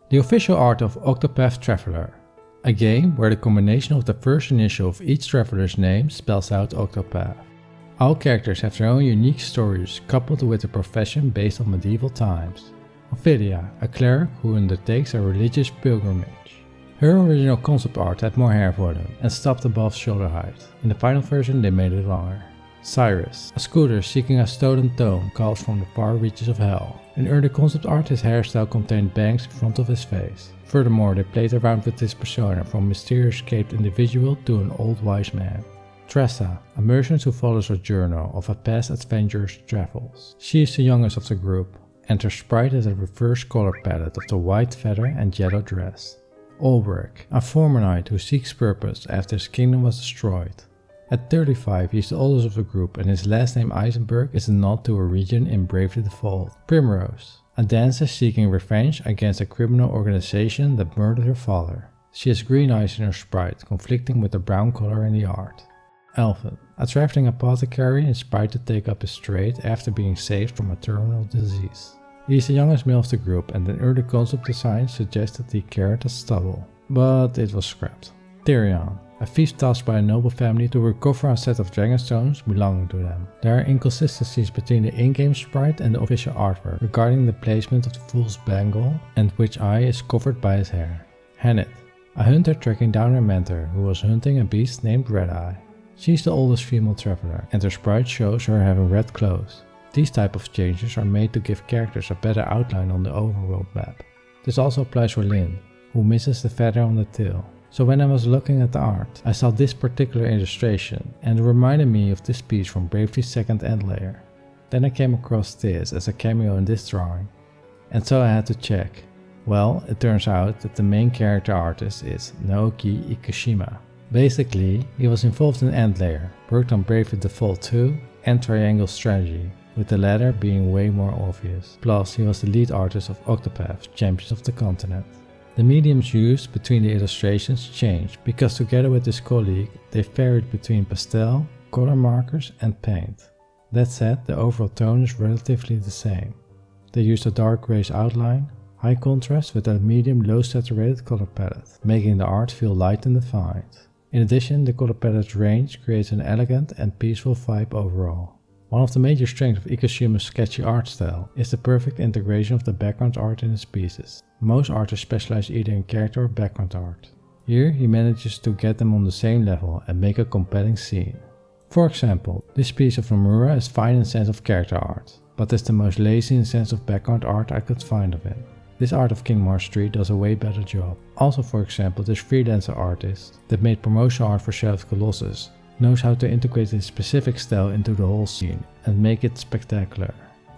The official Art of Octopath Traveler, a game where the combination of the first initial of each traveler's name spells out Octopath. All characters have their own unique stories coupled with a profession based on medieval times. Ophelia, a cleric who undertakes a religious pilgrimage. Her original concept art had more hair volume and stopped above shoulder height. In the final version they made it longer. Cyrus, a scooter seeking a stolen tome calls from the far reaches of hell. In early concept art his hairstyle contained bangs in front of his face. Furthermore, they played around with his persona from a mysterious shaped individual to an old wise man. Tressa, a merchant who follows a journal of a past adventurer's travels. She is the youngest of the group, and her sprite has a reverse color palette of the white feather and yellow dress. Olberic, a former knight who seeks purpose after his kingdom was destroyed. At 35 he is the oldest of the group and his last name Eisenberg is a nod to a region in Bravely Default. Primrose, a dancer seeking revenge against a criminal organization that murdered her father. She has green eyes in her sprite, conflicting with the brown color in the art. Elvin, a traveling apothecary inspired to take up his trade after being saved from a terminal disease. He is the youngest male of the group and an early concept design suggested he carried a stubble, but it was scrapped. Tyrion, a thief tasked by a noble family to recover a set of dragonstones belonging to them. There are inconsistencies between the in-game sprite and the official artwork regarding the placement of the fool's bangle and which eye is covered by his hair. Hannah, a hunter tracking down her mentor who was hunting a beast named Red Eye. She is the oldest female traveler and her sprite shows her having red clothes. These type of changes are made to give characters a better outline on the overworld map. This also applies for Lynn, who misses the feather on the tail. So when I was looking at the art, I saw this particular illustration and it reminded me of this piece from Bravely's second end layer. Then I came across this as a cameo in this drawing, and so I had to check. Well, it turns out that the main character artist is Naoki Ikushima. Basically, he was involved in End Layer, worked on Bravely Default 2 and Triangle Strategy, with the latter being way more obvious. Plus, he was the lead artist of Octopath, Champions of the Continent. The mediums used between the illustrations changed because together with his colleague, they varied between pastel, color markers and paint. That said, the overall tone is relatively the same. They used a dark grayish outline, high contrast with a medium low saturated color palette, making the art feel light and defined. In addition, the color palette's range creates an elegant and peaceful vibe overall. One of the major strengths of Ikushima's sketchy art style is the perfect integration of the background art in his pieces. Most artists specialize either in character or background art. Here he manages to get them on the same level and make a compelling scene. For example, this piece of Nomura is fine in sense of character art, but is the most lazy in sense of background art I could find of him. This art of King Mars 3 does a way better job. Also, for example, this freelancer artist that made promotional art for Shadow of the Colossus knows how to integrate his specific style into the whole scene and make it spectacular.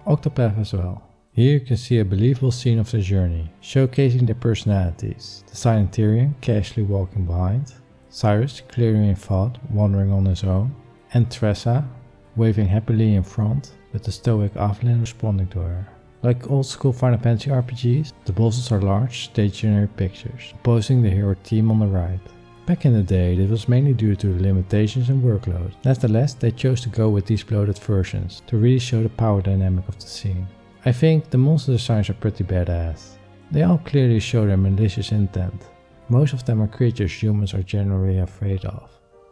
Octopath as well. Here you can see a believable scene of the journey, showcasing their personalities. The silent Tyrion casually walking behind, Cyrus clearly in thought, wandering on his own, and Tressa waving happily in front, with the stoic Ophelia responding to her. Like old school Final Fantasy RPGs, the bosses are large, stationary pictures, opposing the hero team on the right. Back in the day, this was mainly due to the limitations and workload. Nevertheless, they chose to go with these bloated versions to really show the power dynamic of the scene. I think the monster designs are pretty badass. They all clearly show their malicious intent. Most of them are creatures humans are generally afraid of,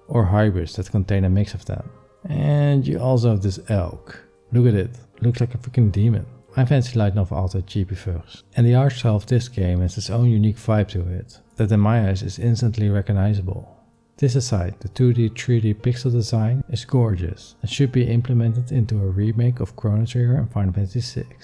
or hybrids that contain a mix of them. And you also have this elk. Look at it, looks like a freaking demon. I fancy light novel altijd GP first. And the art style of this game has its own unique vibe to it, that in my eyes is instantly recognizable. This aside, the 2D 3D pixel design is gorgeous and should be implemented into a remake of Chrono Trigger and Final Fantasy VI.